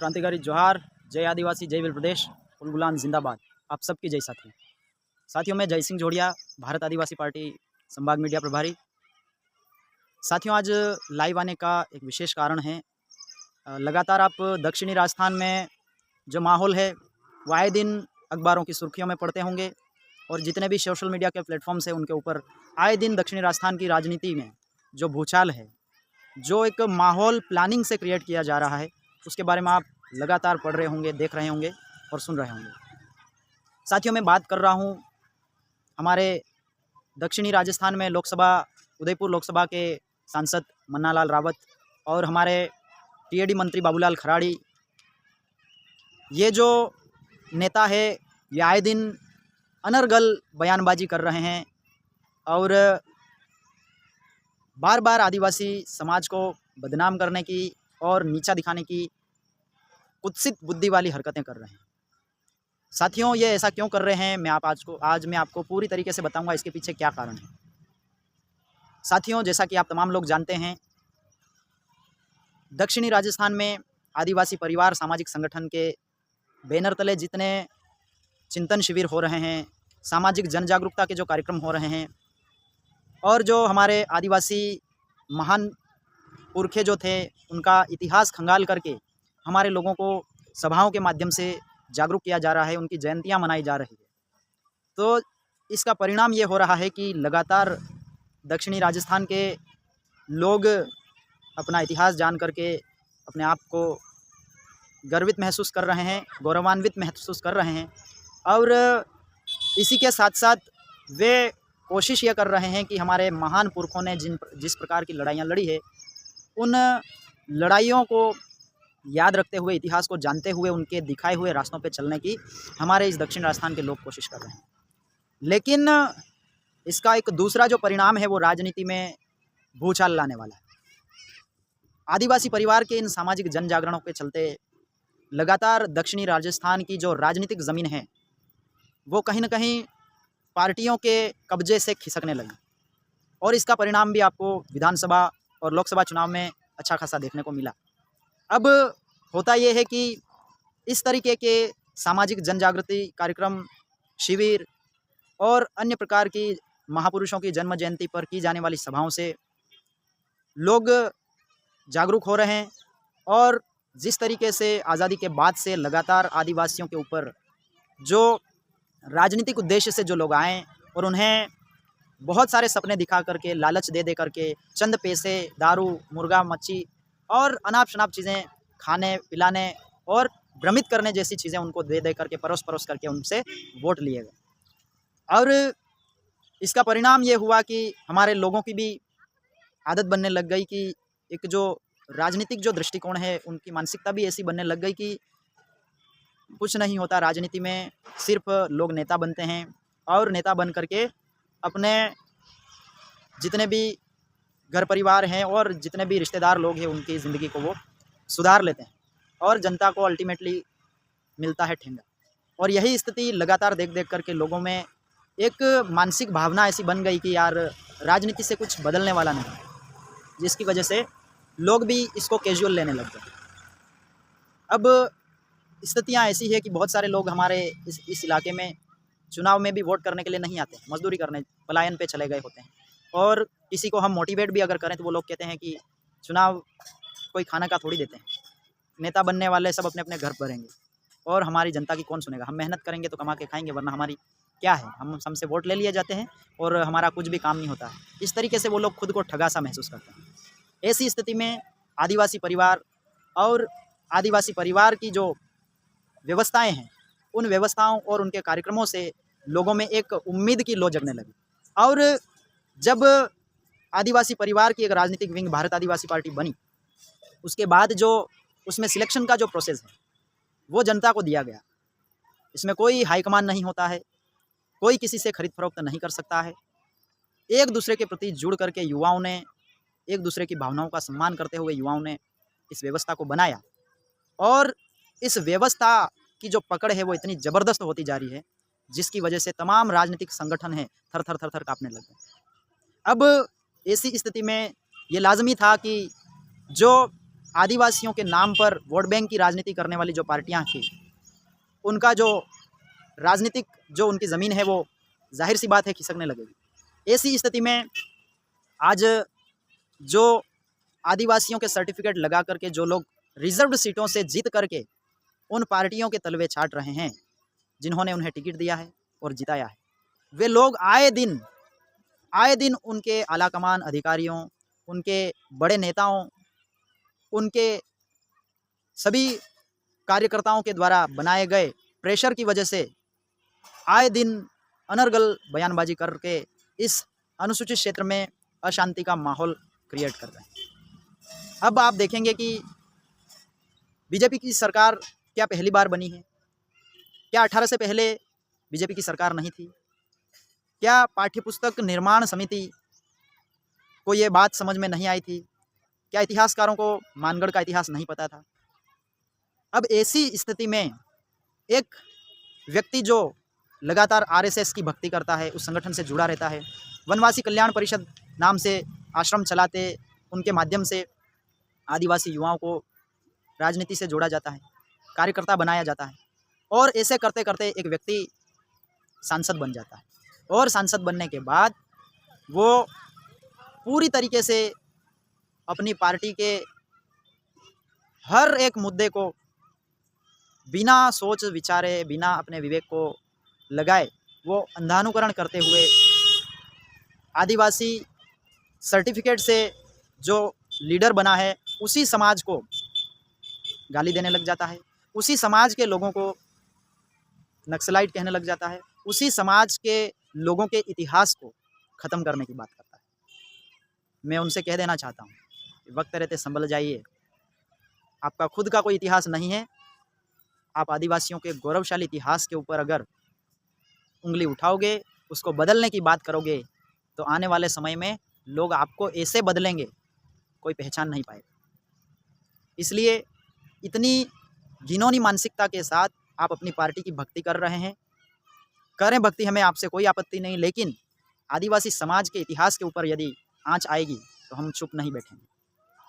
क्रांतिकारी जोहार, जय आदिवासी, जय वीर प्रदेश, कुल गुलाम जिंदाबाद। आप सबकी जय साथियों, मैं जय सिंह जोड़िया, भारत आदिवासी पार्टी संभाग मीडिया प्रभारी। साथियों, आज लाइव आने का एक विशेष कारण है। लगातार आप दक्षिणी राजस्थान में जो माहौल है वो आए दिन अखबारों की सुर्खियों में पढ़ते होंगे और जितने भी सोशल मीडिया के प्लेटफॉर्म्स हैं उनके ऊपर आए दिन दक्षिणी राजस्थान की राजनीति में जो भूचाल है, जो एक माहौल प्लानिंग से क्रिएट किया जा रहा है, उसके बारे में आप लगातार पढ़ रहे होंगे, देख रहे होंगे और सुन रहे होंगे। साथियों, मैं बात कर रहा हूँ हमारे दक्षिणी राजस्थान में उदयपुर लोकसभा के सांसद मन्नालाल रावत और हमारे टीएडी मंत्री बाबूलाल खराड़ी। ये जो नेता है ये आए दिन अनर्गल बयानबाजी कर रहे हैं और बार बार आदिवासी समाज को बदनाम करने की और नीचा दिखाने की कुत्सित बुद्धि वाली हरकतें कर रहे हैं। साथियों, ये ऐसा क्यों कर रहे हैं, आज मैं आपको पूरी तरीके से बताऊंगा इसके पीछे क्या कारण है। साथियों, जैसा कि आप तमाम लोग जानते हैं, दक्षिणी राजस्थान में आदिवासी परिवार सामाजिक संगठन के बैनर तले जितने चिंतन शिविर हो रहे हैं, सामाजिक जन जागरूकता के जो कार्यक्रम हो रहे हैं और जो हमारे आदिवासी महान पुरखे जो थे उनका इतिहास खंगाल करके हमारे लोगों को सभाओं के माध्यम से जागरूक किया जा रहा है, उनकी जयंतियां मनाई जा रही है। तो इसका परिणाम ये हो रहा है कि लगातार दक्षिणी राजस्थान के लोग अपना इतिहास जान करके अपने आप को गर्वित महसूस कर रहे हैं, गौरवान्वित महसूस कर रहे हैं और इसी के साथ साथ वे कोशिश ये कर रहे हैं कि हमारे महान पुरखों ने जिस प्रकार की लड़ाइयाँ लड़ी है, उन लड़ाइयों को याद रखते हुए, इतिहास को जानते हुए, उनके दिखाए हुए रास्तों पे चलने की हमारे इस दक्षिण राजस्थान के लोग कोशिश कर रहे हैं। लेकिन इसका एक दूसरा जो परिणाम है वो राजनीति में भूचाल लाने वाला है। आदिवासी परिवार के इन सामाजिक जन जागरणों के चलते लगातार दक्षिणी राजस्थान की जो राजनीतिक ज़मीन है वो कहीं ना कहीं पार्टियों के कब्जे से खिसकने लगी और इसका परिणाम भी आपको विधानसभा और लोकसभा चुनाव में अच्छा खासा देखने को मिला। अब होता ये है कि इस तरीके के सामाजिक जन जागृति कार्यक्रम, शिविर और अन्य प्रकार की महापुरुषों की जन्म जयंती पर की जाने वाली सभाओं से लोग जागरूक हो रहे हैं और जिस तरीके से आज़ादी के बाद से लगातार आदिवासियों के ऊपर जो राजनीतिक उद्देश्य से जो लोग आए और उन्हें बहुत सारे सपने दिखा करके, लालच दे करके, चंद पैसे, दारू, मुर्गा, मच्छी और अनाप शनाप चीज़ें खाने पिलाने और भ्रमित करने जैसी चीज़ें उनको दे करके, परोस करके उनसे वोट लिए गए। और इसका परिणाम ये हुआ कि हमारे लोगों की भी आदत बनने लग गई कि एक जो राजनीतिक जो दृष्टिकोण है, उनकी मानसिकता भी ऐसी बनने लग गई कि कुछ नहीं होता राजनीति में, सिर्फ लोग नेता बनते हैं और नेता बन करके अपने जितने भी घर परिवार हैं और जितने भी रिश्तेदार लोग हैं उनकी ज़िंदगी को वो सुधार लेते हैं और जनता को अल्टीमेटली मिलता है ठेंगा। और यही स्थिति लगातार देख देख करके लोगों में एक मानसिक भावना ऐसी बन गई कि यार राजनीति से कुछ बदलने वाला नहीं, जिसकी वजह से लोग भी इसको कैजुअल लेने लग गए। अब स्थितियाँ ऐसी है कि बहुत सारे लोग हमारे इस इलाके में चुनाव में भी वोट करने के लिए नहीं आते हैं, मजदूरी करने पलायन पे चले गए होते हैं। और किसी को हम मोटिवेट भी अगर करें तो वो लोग कहते हैं कि चुनाव कोई खाना का थोड़ी देते हैं, नेता बनने वाले सब अपने अपने घर भरेंगे और हमारी जनता की कौन सुनेगा, हम मेहनत करेंगे तो कमा के खाएंगे, वरना हमारी क्या है, हमसे वोट ले लिए जाते हैं और हमारा कुछ भी काम नहीं होता है। इस तरीके से वो लोग खुद को ठगा सा महसूस करते हैं। ऐसी स्थिति में आदिवासी परिवार और आदिवासी परिवार की जो व्यवस्थाएं हैं, उन व्यवस्थाओं और उनके कार्यक्रमों से लोगों में एक उम्मीद की लो जगने लगी। और जब आदिवासी परिवार की एक राजनीतिक विंग भारत आदिवासी पार्टी बनी, उसके बाद जो उसमें सिलेक्शन का जो प्रोसेस है वो जनता को दिया गया। इसमें कोई हाईकमान नहीं होता है, कोई किसी से खरीद फरोख्त नहीं कर सकता है। एक दूसरे के प्रति जुड़ करके युवाओं ने, एक दूसरे की भावनाओं का सम्मान करते हुए युवाओं ने इस व्यवस्था को बनाया और इस व्यवस्था की जो पकड़ है वो इतनी ज़बरदस्त होती जा रही है जिसकी वजह से तमाम राजनीतिक संगठन हैं थर थर थर थर काँपने लगे। अब ऐसी स्थिति में ये लाजमी था कि जो आदिवासियों के नाम पर वोट बैंक की राजनीति करने वाली जो पार्टियां थी, उनका जो राजनीतिक जो उनकी ज़मीन है वो जाहिर सी बात है खिसकने लगेगी। ऐसी स्थिति में आज जो आदिवासियों के सर्टिफिकेट लगा करके जो लोग रिजर्व्ड सीटों से जीत करके उन पार्टियों के तलवे चाट रहे हैं जिन्होंने उन्हें टिकट दिया है और जिताया है, वे लोग आए दिन उनके आलाकमान अधिकारियों, उनके बड़े नेताओं, उनके सभी कार्यकर्ताओं के द्वारा बनाए गए प्रेशर की वजह से आए दिन अनर्गल बयानबाजी करके इस अनुसूचित क्षेत्र में अशांति का माहौल क्रिएट कर रहे हैं। अब आप देखेंगे कि बीजेपी की सरकार क्या पहली बार बनी है? क्या 18 से पहले बीजेपी की सरकार नहीं थी? क्या पाठ्यपुस्तक निर्माण समिति को ये बात समझ में नहीं आई थी? क्या इतिहासकारों को मानगढ़ का इतिहास नहीं पता था? अब ऐसी स्थिति में एक व्यक्ति जो लगातार आरएसएस की भक्ति करता है, उस संगठन से जुड़ा रहता है, वनवासी कल्याण परिषद नाम से आश्रम चलाते, उनके माध्यम से आदिवासी युवाओं को राजनीति से जोड़ा जाता है, कार्यकर्ता बनाया जाता है, और ऐसे करते करते एक व्यक्ति सांसद बन जाता है। और सांसद बनने के बाद वो पूरी तरीके से अपनी पार्टी के हर एक मुद्दे को बिना सोच विचारे, बिना अपने विवेक को लगाए, वो अंधानुकरण करते हुए आदिवासी सर्टिफिकेट से जो लीडर बना है उसी समाज को गाली देने लग जाता है, उसी समाज के लोगों को नक्सलाइट कहने लग जाता है, उसी समाज के लोगों के इतिहास को ख़त्म करने की बात करता है। मैं उनसे कह देना चाहता हूँ कि वक्त रहते संभल जाइए। आपका खुद का कोई इतिहास नहीं है। आप आदिवासियों के गौरवशाली इतिहास के ऊपर अगर उंगली उठाओगे, उसको बदलने की बात करोगे, तो आने वाले समय में लोग आपको ऐसे बदलेंगे, कोई पहचान नहीं पाएगा। इसलिए इतनी घिनौनी मानसिकता के साथ आप अपनी पार्टी की भक्ति कर रहे हैं, करें भक्ति, हमें आपसे कोई आपत्ति नहीं, लेकिन आदिवासी समाज के इतिहास के ऊपर यदि आंच आएगी तो हम चुप नहीं बैठेंगे।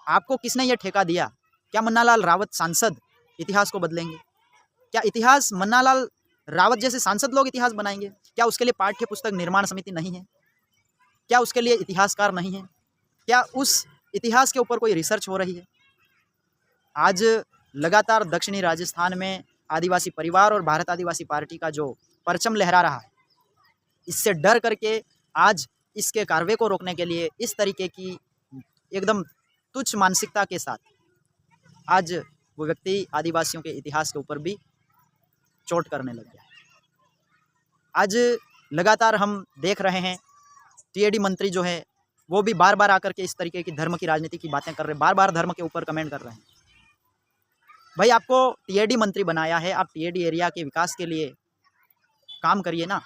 आपको किसने ये ठेका दिया? क्या मन्नालाल रावत सांसद इतिहास को बदलेंगे? क्या इतिहास मन्नालाल रावत जैसे सांसद लोग इतिहास बनाएंगे? क्या उसके लिए पाठ्य पुस्तक निर्माण समिति नहीं है? क्या उसके लिए इतिहासकार नहीं है? क्या उस इतिहास के ऊपर कोई रिसर्च हो रही है? आज लगातार दक्षिणी राजस्थान में आदिवासी परिवार और भारत आदिवासी पार्टी का जो परचम लहरा रहा है, इससे डर करके आज इसके कार्रवाई को रोकने के लिए इस तरीके की एकदम तुच्छ मानसिकता के साथ आज वो व्यक्ति आदिवासियों के इतिहास के ऊपर भी चोट करने लग गया है। आज लगातार हम देख रहे हैं टीएडी मंत्री जो है वो भी बार बार आकर के इस तरीके की धर्म की राजनीति की बातें कर रहे हैं, बार बार धर्म के ऊपर कमेंट कर रहे हैं। भाई, आपको टीएडी मंत्री बनाया है, आप टीएडी एरिया के विकास के लिए काम करिए ना।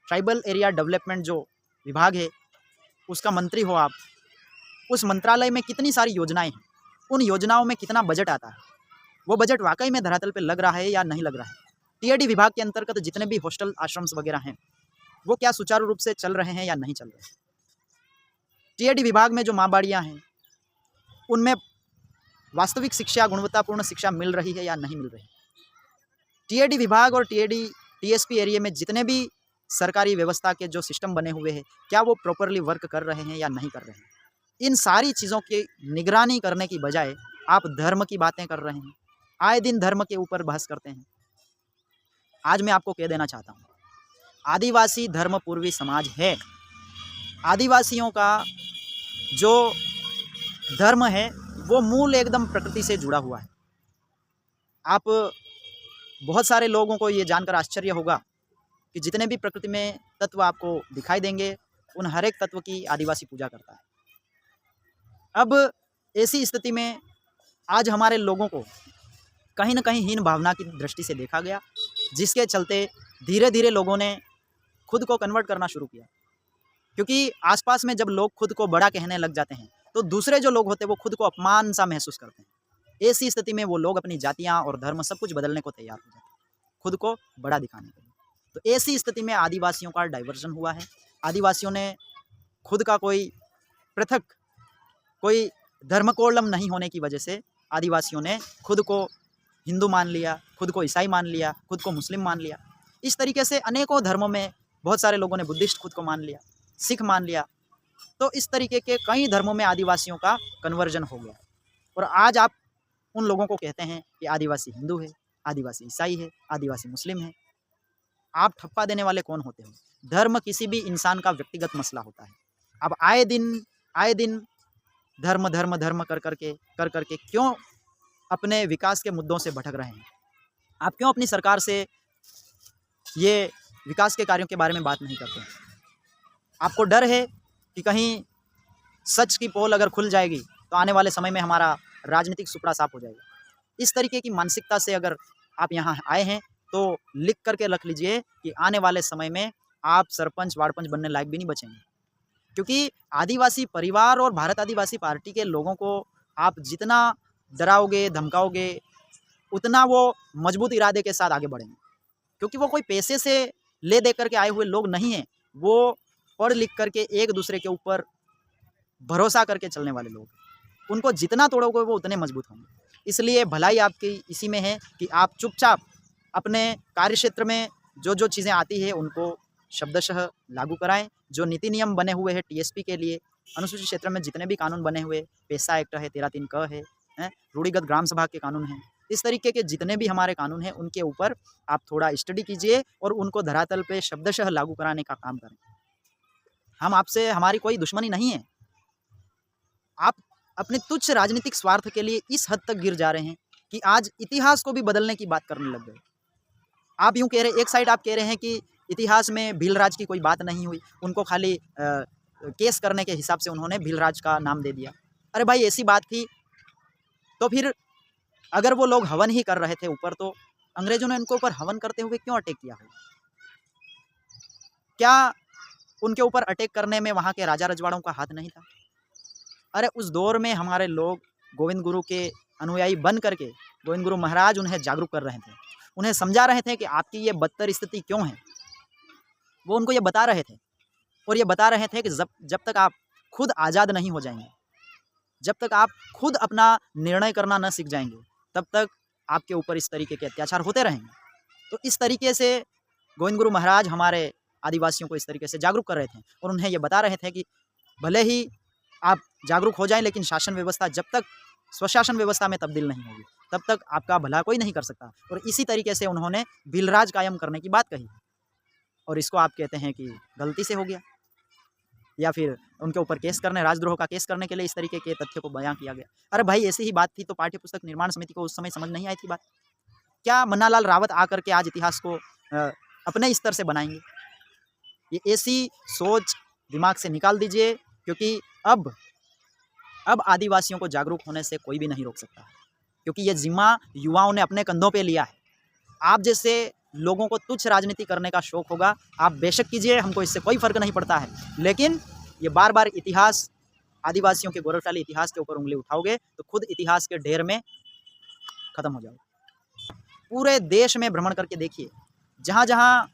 ट्राइबल एरिया डेवलपमेंट जो विभाग है उसका मंत्री हो आप। उस मंत्रालय में कितनी सारी योजनाएं हैं, उन योजनाओं में कितना बजट आता है, वो बजट वाकई में धरातल पे लग रहा है या नहीं लग रहा है? टीएडी विभाग के अंतर्गत जितने भी हॉस्टल आश्रम्स वगैरह हैं वो क्या सुचारू रूप से चल रहे हैं या नहीं चल रहे हैं? टीएडी विभाग में जो माँ बाड़ियाँ हैं उनमें वास्तविक शिक्षा, गुणवत्तापूर्ण शिक्षा मिल रही है या नहीं मिल रही? टीएडी विभाग और टीएसपी एरिया में जितने भी सरकारी व्यवस्था के जो सिस्टम बने हुए हैं क्या वो प्रॉपरली वर्क कर रहे हैं या नहीं कर रहे हैं? इन सारी चीज़ों की निगरानी करने की बजाय आप धर्म की बातें कर रहे हैं, आए दिन धर्म के ऊपर बहस करते हैं। आज मैं आपको कह देना चाहता हूँ, आदिवासी धर्म पूर्वी समाज है। आदिवासियों का जो धर्म है वो मूल एकदम प्रकृति से जुड़ा हुआ है। आप बहुत सारे लोगों को ये जानकर आश्चर्य होगा कि जितने भी प्रकृति में तत्व आपको दिखाई देंगे उन हर एक तत्व की आदिवासी पूजा करता है। अब ऐसी स्थिति में आज हमारे लोगों को कहीं न कहीं हीन भावना की दृष्टि से देखा गया, जिसके चलते धीरे धीरे लोगों ने खुद को कन्वर्ट करना शुरू किया। क्योंकि आसपास में जब लोग खुद को बड़ा कहने लग जाते हैं तो दूसरे जो लोग होते हैं वो खुद को अपमान सा महसूस करते हैं। ऐसी स्थिति में वो लोग अपनी जातियाँ और धर्म सब कुछ बदलने को तैयार हो जाते हैं, खुद को बड़ा दिखाने के लिए। तो ऐसी स्थिति में आदिवासियों का डाइवर्जन हुआ है। आदिवासियों ने खुद का कोई पृथक, कोई धर्मकोलम नहीं होने की वजह से आदिवासियों ने खुद को हिंदू मान लिया, खुद को ईसाई मान लिया, खुद को मुस्लिम मान लिया। इस तरीके से अनेकों धर्मों में बहुत सारे लोगों ने बुद्धिस्ट खुद को मान लिया, सिख मान लिया। तो इस तरीके के कई धर्मों में आदिवासियों का कन्वर्जन हो गया। और आज आप उन लोगों को कहते हैं कि आदिवासी हिंदू है, आदिवासी ईसाई है, आदिवासी मुस्लिम है। आप ठप्पा देने वाले कौन होते हो? धर्म किसी भी इंसान का व्यक्तिगत मसला होता है। अब आए दिन धर्म धर्म धर्म कर करके क्यों अपने विकास के मुद्दों से भटक रहे हैं? आप क्यों अपनी सरकार से ये विकास के कार्यों के बारे में बात नहीं करते हैं? आपको डर है कि कहीं सच की पोल अगर खुल जाएगी तो आने वाले समय में हमारा राजनीतिक सुपड़ा साफ हो जाएगा। इस तरीके की मानसिकता से अगर आप यहाँ आए हैं तो लिख करके रख लीजिए कि आने वाले समय में आप सरपंच वार्ड बनने लायक भी नहीं बचेंगे। क्योंकि आदिवासी परिवार और भारत आदिवासी पार्टी के लोगों को आप जितना डराओगे, धमकाओगे, उतना वो मजबूत इरादे के साथ आगे बढ़ेंगे। क्योंकि वो कोई पैसे से ले दे करके आए हुए लोग नहीं हैं, वो पढ़ लिख करके एक दूसरे के ऊपर भरोसा करके चलने वाले लोग। उनको जितना तोड़ोगे वो उतने मजबूत होंगे। इसलिए भलाई आपकी इसी में है कि आप चुपचाप अपने कार्यक्षेत्र में जो चीज़ें आती है उनको शब्दशः लागू कराएं। जो नीति नियम बने हुए हैं टीएसपी के लिए, अनुसूचित क्षेत्र में जितने भी कानून बने हुए, पैसा एक्ट है, 13(3) क है, रूढ़िगत ग्राम सभा के कानून हैं, इस तरीके के जितने भी हमारे कानून हैं उनके ऊपर आप थोड़ा स्टडी कीजिए और उनको धरातल पे शब्दशः लागू कराने का काम करें। हम आपसे, हमारी कोई दुश्मनी नहीं है। आप अपने तुच्छ राजनीतिक स्वार्थ के लिए इस हद तक गिर जा रहे हैं कि आज इतिहास को भी बदलने की बात करने लग गए। आप यूँ कह रहे, एक साइड आप कह रहे हैं कि इतिहास में भीलराज की कोई बात नहीं हुई, उनको खाली केस करने के हिसाब से उन्होंने भीलराज का नाम दे दिया। अरे भाई, ऐसी बात थी तो फिर अगर वो लोग हवन ही कर रहे थे ऊपर, तो अंग्रेजों ने उनके ऊपर हवन करते हुए क्यों अटैक किया हो? क्या उनके ऊपर अटैक करने में वहाँ के राजा रजवाड़ों का हाथ नहीं था? अरे उस दौर में हमारे लोग गोविंद गुरु के अनुयायी बन करके, गोविंद गुरु महाराज उन्हें जागरूक कर रहे थे, उन्हें समझा रहे थे कि आपकी ये बदतर स्थिति क्यों है। वो उनको ये बता रहे थे और ये बता रहे थे कि जब तक आप खुद आज़ाद नहीं हो जाएंगे, जब तक आप खुद अपना निर्णय करना न सीख जाएंगे, तब तक आपके ऊपर इस तरीके के अत्याचार होते रहेंगे। तो इस तरीके से गोविंद गुरु महाराज हमारे आदिवासियों को इस तरीके से जागरूक कर रहे थे और उन्हें ये बता रहे थे कि भले ही आप जागरूक हो जाएं, लेकिन शासन व्यवस्था जब तक स्वशासन व्यवस्था में तब्दील नहीं होगी, तब तक आपका भला कोई नहीं कर सकता। और इसी तरीके से उन्होंने भीलराज कायम करने की बात कही और इसको आप कहते हैं कि गलती से हो गया, या फिर उनके ऊपर केस करने, राजद्रोह का केस करने के लिए इस तरीके के तथ्य को बयां किया गया। अरे भाई, ऐसी ही बात थी तो पाठ्य पुस्तक निर्माण समिति को उस समय समझ नहीं आई थी बात? क्या मन्नालाल रावत आकर के आज इतिहास को अपने स्तर से बनाएंगे? ये ऐसी सोच दिमाग से निकाल दीजिए, क्योंकि अब आदिवासियों को जागरूक होने से कोई भी नहीं रोक सकता, क्योंकि ये जिम्मा युवाओं ने अपने कंधों पे लिया है। आप जैसे लोगों को तुच्छ राजनीति करने का शौक होगा, आप बेशक कीजिए, हमको इससे कोई फर्क नहीं पड़ता है, लेकिन ये बार बार इतिहास, आदिवासियों के गौरवशाली इतिहास के ऊपर उंगली उठाओगे तो खुद इतिहास के ढेर में खत्म हो जाओगे। पूरे देश में भ्रमण करके देखिए, जहाँ जहाँ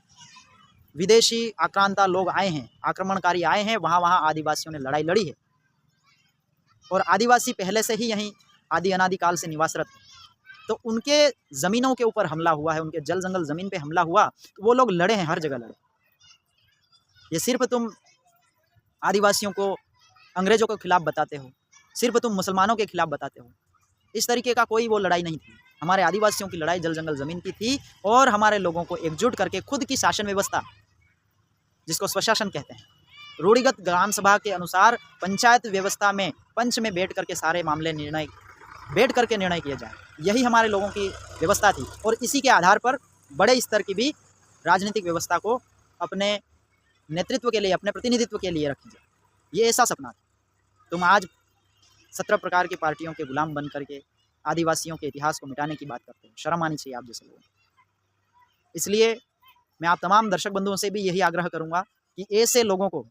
विदेशी आक्रांता लोग आए हैं, आक्रमणकारी आए हैं, वहाँ वहाँ आदिवासियों ने लड़ाई लड़ी है। और आदिवासी पहले से ही यहीं आदि अनादि काल से निवासरत है, तो उनके ज़मीनों के ऊपर हमला हुआ है, उनके जल जंगल ज़मीन पे हमला हुआ, तो वो लोग लड़े हैं, हर जगह लड़े। ये सिर्फ तुम आदिवासियों को अंग्रेज़ों के खिलाफ बताते हो, सिर्फ तुम मुसलमानों के खिलाफ बताते हो। इस तरीके का कोई वो लड़ाई नहीं थी। हमारे आदिवासियों की लड़ाई जल जंगल ज़मीन की थी और हमारे लोगों को एकजुट करके खुद की शासन व्यवस्था, जिसको स्वशासन कहते हैं, रूढ़िगत ग्राम सभा के अनुसार पंचायत व्यवस्था में पंच में बैठ करके सारे मामले निर्णय किए जाए, यही हमारे लोगों की व्यवस्था थी। और इसी के आधार पर बड़े स्तर की भी राजनीतिक व्यवस्था को अपने नेतृत्व के लिए, अपने प्रतिनिधित्व के लिए रखी जाए, ये ऐसा सपना था। तुम आज 17 प्रकार की पार्टियों के गुलाम बन करके आदिवासियों के इतिहास को मिटाने की बात करते हो। शर्म आनी चाहिए आप जैसे लोगों को। इसलिए मैं आप तमाम दर्शक बंधुओं से भी यही आग्रह करूंगा कि ऐसे लोगों को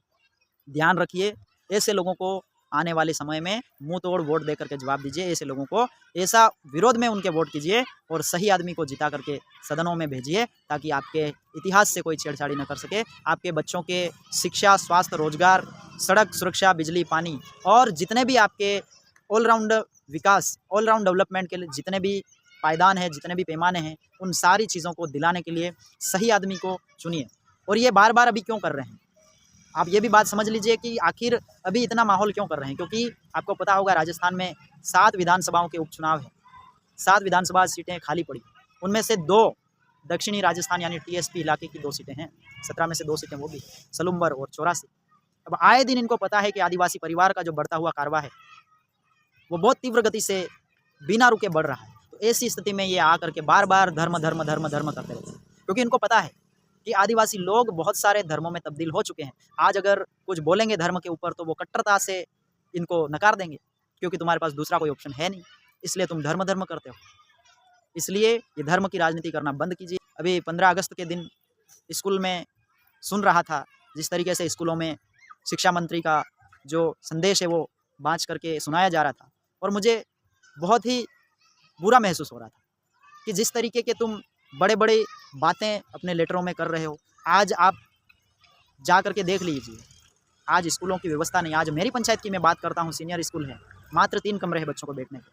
ध्यान रखिए, ऐसे लोगों को आने वाले समय में मुंह तोड़ वोट दे करके जवाब दीजिए, ऐसे लोगों को ऐसा विरोध में उनके वोट कीजिए और सही आदमी को जिता करके सदनों में भेजिए, ताकि आपके इतिहास से कोई छेड़छाड़ी न कर सके। आपके बच्चों के शिक्षा, स्वास्थ्य, रोजगार, सड़क सुरक्षा, बिजली, पानी और जितने भी आपके ऑलराउंड विकास, ऑल राउंड डेवलपमेंट के लिए जितने भी पायदान हैं, जितने भी पैमाने हैं, उन सारी चीज़ों को दिलाने के लिए सही आदमी को चुनिए। और ये बार-बार अभी क्यों कर रहे हैं? आप ये भी बात समझ लीजिए कि आखिर अभी इतना माहौल क्यों कर रहे हैं? क्योंकि आपको पता होगा राजस्थान में 7 विधानसभाओं के उपचुनाव हैं। 7 विधानसभा सीटें खाली पड़ी। उनमें से 2 दक्षिणी राजस्थान यानी टीएसपी इलाके की 2 सीटें हैं। 17 में से 2 सीटें वो भी सलुम्बर और चौरासी। अब आए दिन इनको पता है कि आदिवासी परिवार का जो बढ़ता हुआ कारवा है वो बहुत तीव्र गति से बिना रुके बढ़ रहा है। तो ऐसी स्थिति में ये आकर के बार-बार धर्म धर्म धर्म धर्म करते रहते हैं, क्योंकि इनको पता है कि आदिवासी लोग बहुत सारे धर्मों में तब्दील हो चुके हैं। आज अगर कुछ बोलेंगे धर्म के ऊपर तो वो कट्टरता से इनको नकार देंगे, क्योंकि तुम्हारे पास दूसरा कोई ऑप्शन है नहीं, इसलिए तुम धर्म धर्म करते हो। इसलिए ये धर्म की राजनीति करना बंद कीजिए। अभी 15 अगस्त के दिन स्कूल में सुन रहा था जिस तरीके से स्कूलों में शिक्षा मंत्री का जो संदेश है वो बाँच करके सुनाया जा रहा था, और मुझे बहुत ही बुरा महसूस हो रहा था कि जिस तरीके के तुम बड़े-बड़े बातें अपने लेटरों में कर रहे हो, आज आप जा कर के देख लीजिए, आज स्कूलों की व्यवस्था नहीं। आज मेरी पंचायत की मैं बात करता हूँ, सीनियर स्कूल है, मात्र 3 कमरे हैं बच्चों को बैठने के,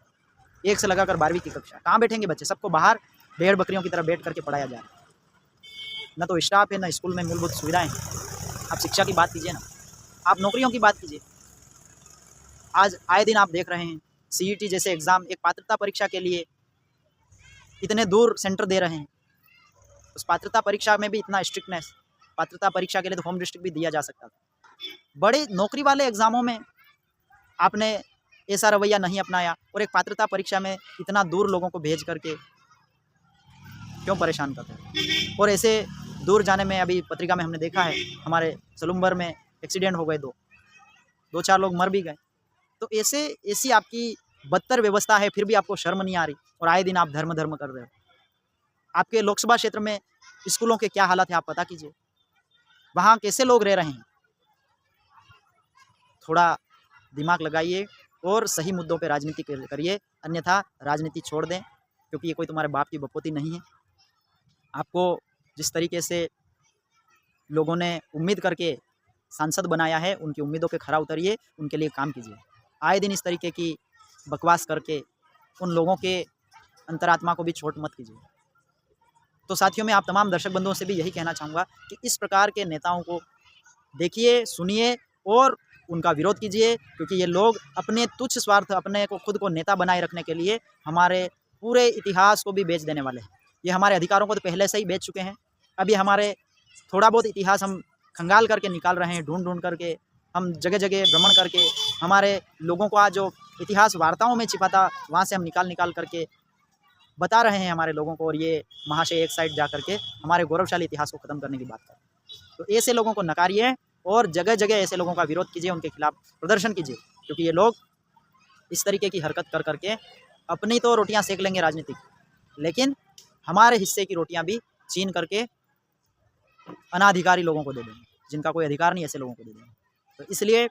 1 से लगाकर 12वीं की कक्षा। कहाँ बैठेंगे बच्चे? सबको बाहर भेड़ बकरियों की तरह बैठ करके पढ़ाया जा रहा है। न तो स्टाफ है, न स्कूल में मूलभूत सुविधाएँ हैं। आप शिक्षा की बात कीजिए ना, आप नौकरियों की बात कीजिए। आज आए दिन आप देख रहे हैं सीईटी जैसे एग्ज़ाम, एक पात्रता परीक्षा के लिए इतने दूर सेंटर दे रहे हैं। उस पात्रता परीक्षा में भी इतना स्ट्रिक्टनेस, पात्रता परीक्षा के लिए तो होम डिस्ट्रिक्ट भी दिया जा सकता था। बड़े नौकरी वाले एग्ज़ामों में आपने ऐसा रवैया नहीं अपनाया, और एक पात्रता परीक्षा में इतना दूर लोगों को भेज करके क्यों परेशान करते हैं? और ऐसे दूर जाने में अभी पत्रिका में हमने देखा है, हमारे सलुम्बर में एक्सीडेंट हो गए, 2-4 लोग मर भी गए। तो ऐसी आपकी बदतर व्यवस्था है, फिर भी आपको शर्म नहीं आ रही, और आए दिन आप धर्म धर्म कर रहे हो। आपके लोकसभा क्षेत्र में स्कूलों के क्या हालत है आप पता कीजिए, वहाँ कैसे लोग रह रहे हैं। थोड़ा दिमाग लगाइए और सही मुद्दों पे राजनीति करिए, अन्यथा राजनीति छोड़ दें, क्योंकि ये कोई तुम्हारे बाप की बपोती नहीं है। आपको जिस तरीके से लोगों ने उम्मीद करके सांसद बनाया है, उनकी उम्मीदों पे खरा उतरिए, उनके लिए काम कीजिए। आए दिन इस तरीके की बकवास करके उन लोगों के अंतरात्मा को भी चोट मत कीजिए। तो साथियों, मैं आप तमाम दर्शक बंधुओं से भी यही कहना चाहूँगा कि इस प्रकार के नेताओं को देखिए, सुनिए और उनका विरोध कीजिए, क्योंकि ये लोग अपने तुच्छ स्वार्थ, अपने को खुद को नेता बनाए रखने के लिए हमारे पूरे इतिहास को भी बेच देने वाले हैं। ये हमारे अधिकारों को तो पहले से ही बेच चुके हैं। अभी हमारे थोड़ा बहुत इतिहास हम खंगाल करके निकाल रहे हैं, ढूंढ करके, हम जगह-जगह भ्रमण करके हमारे लोगों को आज जो इतिहास वार्ताओं में छिपा था, वहाँ से हम निकाल करके बता रहे हैं हमारे लोगों को, और ये महाशय एक साइड जा करके हमारे गौरवशाली इतिहास को ख़त्म करने की बात कर रहे हैं। तो ऐसे लोगों को नकारिए और जगह-जगह ऐसे लोगों का विरोध कीजिए, उनके खिलाफ प्रदर्शन कीजिए, क्योंकि ये लोग इस तरीके की हरकत कर करके अपनी तो रोटियां सेक लेंगे राजनीतिक, लेकिन हमारे हिस्से की रोटियां भी छीन करके अनाधिकारी लोगों को दे देंगे, जिनका कोई अधिकार नहीं, ऐसे लोगों को दे देंगे। तो इसलिए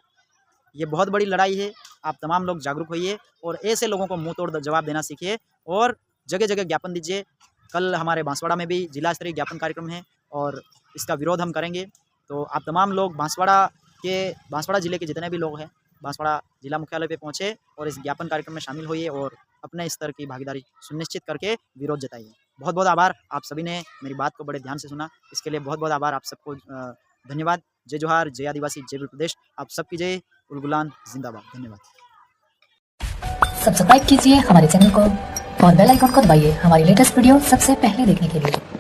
ये बहुत बड़ी लड़ाई है। आप तमाम लोग जागरूक होइए और ऐसे लोगों को मुँह तोड़ जवाब देना सीखिए, और जगह-जगह ज्ञापन दीजिए। कल हमारे बांसवाड़ा में भी जिला स्तरीय ज्ञापन कार्यक्रम है, और इसका विरोध हम करेंगे। तो आप तमाम लोग बांसवाड़ा ज़िले के जितने भी लोग हैं, बांसवाड़ा जिला मुख्यालय पे पहुँचे और इस ज्ञापन कार्यक्रम में शामिल होइए और अपने स्तर की भागीदारी सुनिश्चित करके विरोध जताइए। बहुत-बहुत आभार, आप सभी ने मेरी बात को बड़े ध्यान से सुना, इसके लिए बहुत-बहुत आभार आप सबको। धन्यवाद। जय जोहार, जय आदिवासी, जय प्रदेश। आप सबकी जय। उलगुलान जिंदाबाद। धन्यवाद। सब्सक्राइब कीजिए हमारे चैनल को और बेल आइकन को दबाइए हमारी लेटेस्ट वीडियो सबसे पहले देखने के लिए।